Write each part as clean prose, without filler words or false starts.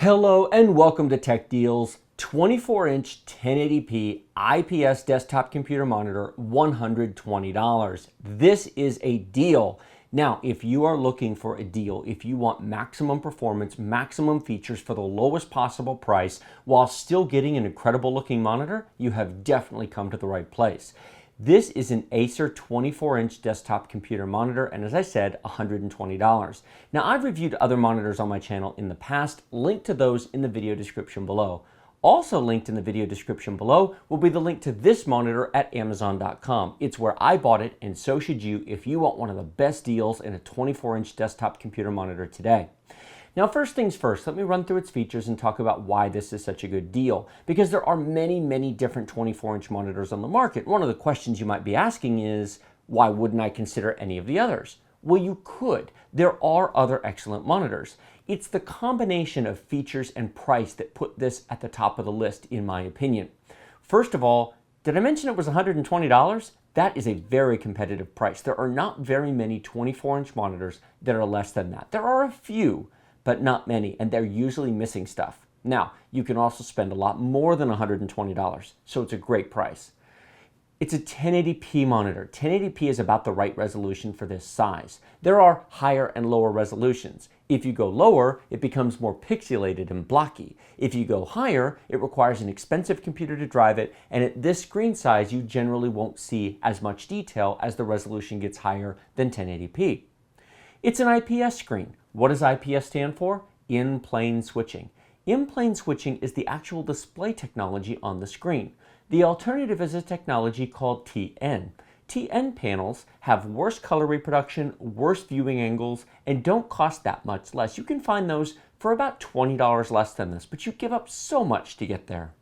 Hello and welcome to Tech Deals. 24-inch 1080p IPS desktop computer monitor, $120. This is a deal. Now, if you are looking for a deal, if you want maximum performance, maximum features for the lowest possible price while still getting an incredible looking monitor, you have definitely come to the right place. This is an Acer 24-inch desktop computer monitor, and as I said, $120. Now, I've reviewed other monitors on my channel in the past. Link to those in the video description below. Also linked in the video description below will be the link to this monitor at Amazon.com. It's where I bought it, and so should you if you want one of the best deals in a 24-inch desktop computer monitor today. Now, first things first, let me run through its features and talk about why this is such a good deal. Because there are many different 24-inch monitors on the market. One of the questions you might be asking is, why wouldn't I consider any of the others? Well, you could. There are other excellent monitors. It's the combination of features and price that put this at the top of the list, in my opinion. First of all, did I mention it was $120? That is a very competitive price. There are not very many 24-inch monitors that are less than that. There are a few, but not many, and they're usually missing stuff. Now, you can also spend a lot more than $120, so it's a great price. It's a 1080p monitor. 1080p is about the right resolution for this size. There are higher and lower resolutions. If you go lower, it becomes more pixelated and blocky. If you go higher, it requires an expensive computer to drive it, and at this screen size, you generally won't see as much detail as the resolution gets higher than 1080p. It's an IPS screen. What does IPS stand for? In-plane switching. In-plane switching is the actual display technology on the screen. The alternative is a technology called TN. TN panels have worse color reproduction, worse viewing angles, and don't cost that much less. You can find those for about $20 less than this, but you give up so much to get there.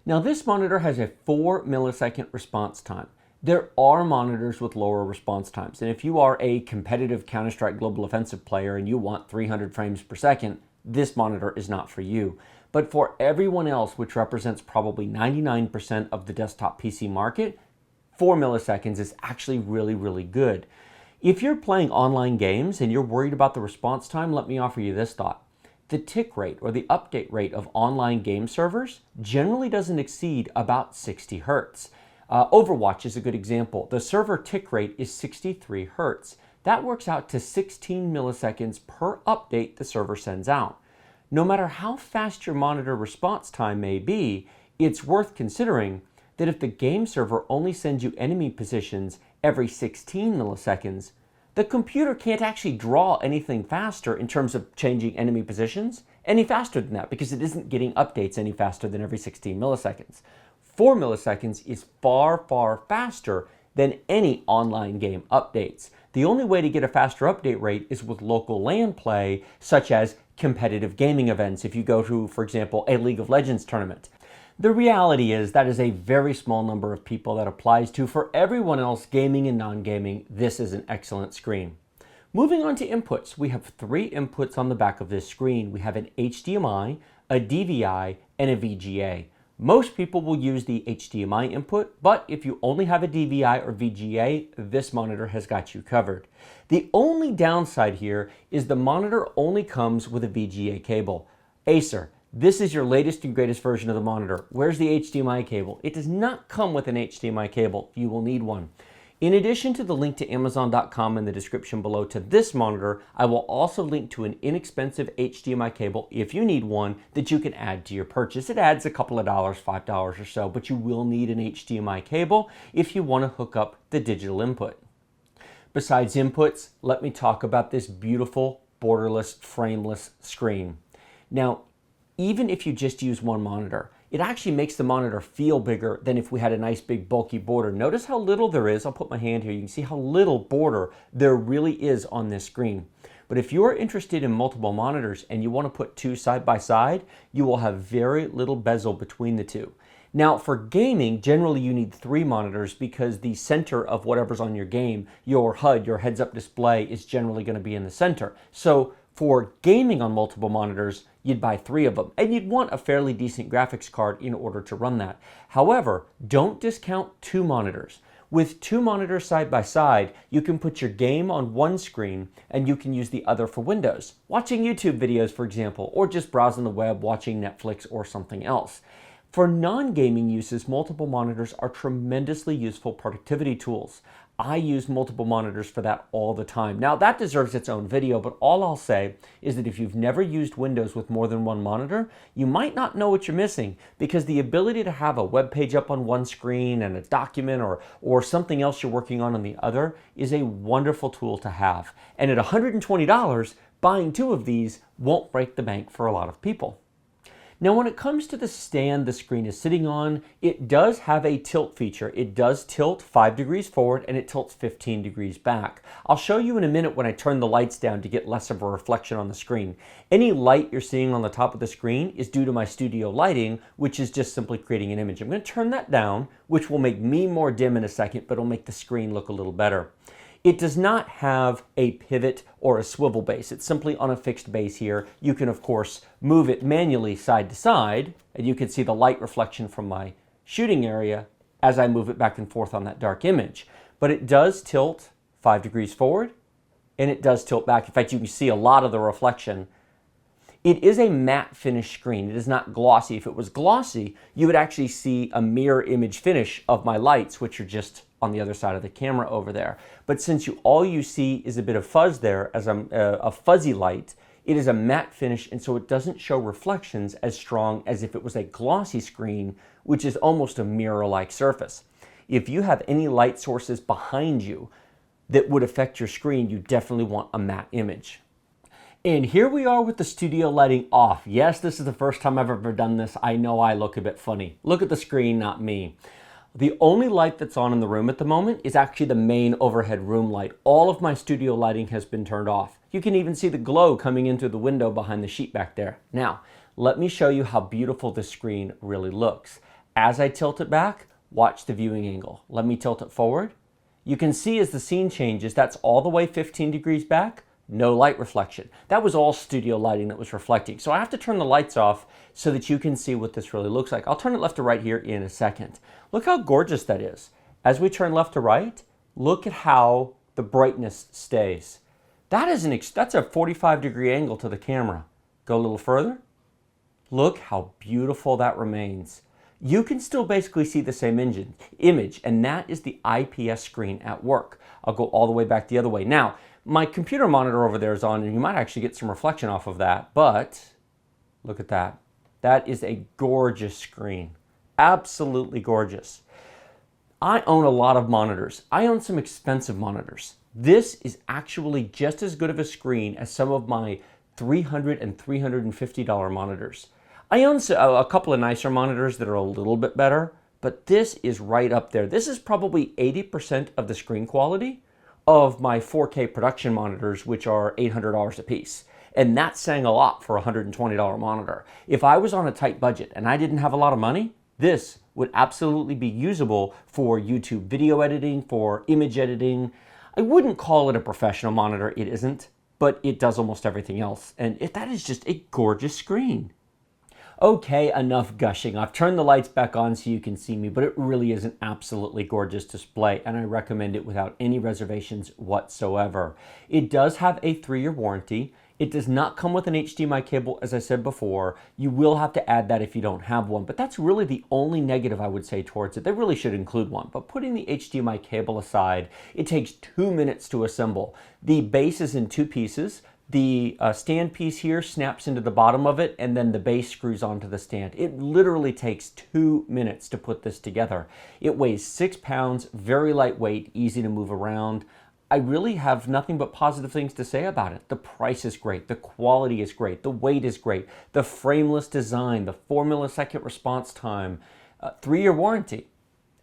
Now, this monitor has a 4 millisecond response time. There are monitors with lower response times, and if you are a competitive Counter-Strike Global Offensive player and you want 300 frames per second, this monitor is not for you. But for everyone else, which represents probably 99% of the desktop PC market, 4 milliseconds is actually really good. If you're playing online games and you're worried about the response time, let me offer you this thought. The tick rate or the update rate of online game servers generally doesn't exceed about 60 hertz. Overwatch is a good example. The server tick rate is 63 hertz. That works out to 16 milliseconds per update the server sends out. No matter how fast your monitor response time may be, it's worth considering that if the game server only sends you enemy positions every 16 milliseconds, the computer can't actually draw anything faster in terms of changing enemy positions any faster than that, because it isn't getting updates any faster than every 16 milliseconds. 4 milliseconds is far faster than any online game updates. The only way to get a faster update rate is with local LAN play, such as competitive gaming events if you go to, for example, a League of Legends tournament. The reality is that is a very small number of people that applies to. For everyone else, gaming and non-gaming, this is an excellent screen. Moving on to inputs, we have 3 inputs on the back of this screen. We have an HDMI, a DVI, and a VGA. Most people will use the HDMI input, but if you only have a DVI or VGA, this monitor has got you covered. The only downside here is the monitor only comes with a VGA cable. Acer, this is your latest and greatest version of the monitor. Where's the HDMI cable? It does not come with an HDMI cable. You will need one. In addition to the link to Amazon.com in the description below to this monitor, I will also link to an inexpensive HDMI cable, if you need one, that you can add to your purchase. It adds a couple of dollars, $5 or so, but you will need an HDMI cable if you want to hook up the digital input. Besides inputs, let me talk about this beautiful, borderless, frameless screen. Now, even if you just use one monitor, it actually makes the monitor feel bigger than if we had a nice big bulky border. Notice how little there is. I'll put my hand here. You can see how little border there really is on this screen. But if you're interested in multiple monitors and you want to put 2 side by side, you will have very little bezel between the 2. Now, for gaming, generally you need 3 monitors because the center of whatever's on your game, your HUD, your heads-up display, is generally going to be in the center. So for gaming on multiple monitors, you'd buy 3 of them, and you'd want a fairly decent graphics card in order to run that. However, don't discount 2 monitors. With two monitors side by side, you can put your game on one screen and you can use the other for Windows, watching YouTube videos, for example, or just browsing the web, watching Netflix or something else. For non-gaming uses, multiple monitors are tremendously useful productivity tools. I use multiple monitors for that all the time. Now, that deserves its own video, but all I'll say is that if you've never used Windows with more than one monitor, you might not know what you're missing, because the ability to have a web page up on one screen and a document or something else you're working on the other is a wonderful tool to have. And at $120, buying two of these won't break the bank for a lot of people. Now, when it comes to the stand the screen is sitting on, it does have a tilt feature. It does tilt 5 degrees forward and it tilts 15 degrees back. I'll show you in a minute when I turn the lights down to get less of a reflection on the screen. Any light you're seeing on the top of the screen is due to my studio lighting, which is just simply creating an image. I'm going to turn that down, which will make me more dim in a second, but it'll make the screen look a little better. It does not have a pivot or a swivel base. It's simply on a fixed base here. You can, of course, move it manually side to side, and you can see the light reflection from my shooting area as I move it back and forth on that dark image. But it does tilt 5 degrees forward, and it does tilt back. In fact, you can see a lot of the reflection. It is a matte finish screen. It is not glossy. If it was glossy, you would actually see a mirror image finish of my lights, which are just on the other side of the camera over there. But since all you see is a bit of fuzz there as a fuzzy light, it is a matte finish, and so it doesn't show reflections as strong as if it was a glossy screen, which is almost a mirror-like surface. If you have any light sources behind you that would affect your screen, you definitely want a matte image. And here we are with the studio lighting off. Yes, this is the first time I've ever done this. I know I look a bit funny. Look at the screen, not me. The only light that's on in the room at the moment is actually the main overhead room light. All of my studio lighting has been turned off. You can even see the glow coming in through the window behind the sheet back there. Now, let me show you how beautiful this screen really looks. As I tilt it back, watch the viewing angle. Let me tilt it forward. You can see as the scene changes, that's all the way 15 degrees back. No light reflection. That was all studio lighting that was reflecting. So I have to turn the lights off so that you can see what this really looks like. I'll turn it left to right here in a second. Look how gorgeous that is. As we turn left to right, look at how the brightness stays. That's a 45-degree angle to the camera. Go a little further. Look how beautiful that remains. You can still basically see the same image, and that is the IPS screen at work. I'll go all the way back the other way. Now, my computer monitor over there is on, and you might actually get some reflection off of that, but look at that. That is a gorgeous screen. Absolutely gorgeous. I own a lot of monitors. I own some expensive monitors. This is actually just as good of a screen as some of my $300 and $350 monitors. I own a couple of nicer monitors that are a little bit better, but this is right up there. This is probably 80% of the screen quality of my 4K production monitors, which are $800 a piece. And that's saying a lot for a $120 monitor. If I was on a tight budget and I didn't have a lot of money, this would absolutely be usable for YouTube video editing, for image editing. I wouldn't call it a professional monitor, it isn't, but it does almost everything else. And that is just a gorgeous screen. Okay, enough gushing. I've turned the lights back on so you can see me, but it really is an absolutely gorgeous display, and I recommend it without any reservations whatsoever. It does have a 3-year warranty. It does not come with an HDMI cable, as I said before. You will have to add that if you don't have one, but that's really the only negative I would say towards it. They really should include one, but putting the HDMI cable aside, it takes 2 minutes to assemble. The base is in 2 pieces. The stand piece here snaps into the bottom of it, and then the base screws onto the stand. It literally takes 2 minutes to put this together. It weighs 6 pounds, very lightweight, easy to move around. I really have nothing but positive things to say about it. The price is great, the quality is great, the weight is great, the frameless design, the 4 millisecond response time, 3-year warranty.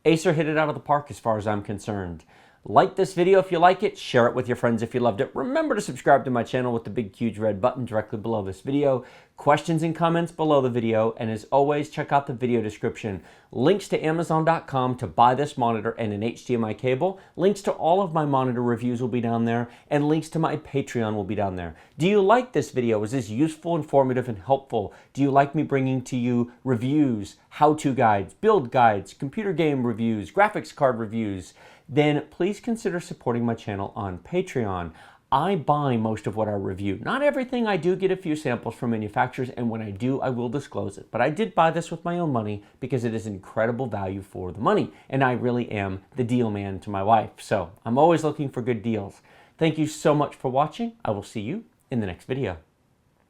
Acer hit it out of the park as far as I'm concerned. Like this video if you like it, share it with your friends if you loved it. Remember to subscribe to my channel with the big huge red button directly below this video. Questions and comments below the video, and as always, check out the video description. Links to Amazon.com to buy this monitor and an HDMI cable. Links to all of my monitor reviews will be down there, and links to my Patreon will be down there. Do you like this video? Is this useful, informative, and helpful? Do you like me bringing to you reviews, how-to guides, build guides, computer game reviews, graphics card reviews, then please consider supporting my channel on Patreon. I buy most of what I review. Not everything. I do get a few samples from manufacturers, and when I do, I will disclose it. But I did buy this with my own money because it is incredible value for the money, and I really am the deal man to my wife. So I'm always looking for good deals. Thank you so much for watching. I will see you in the next video.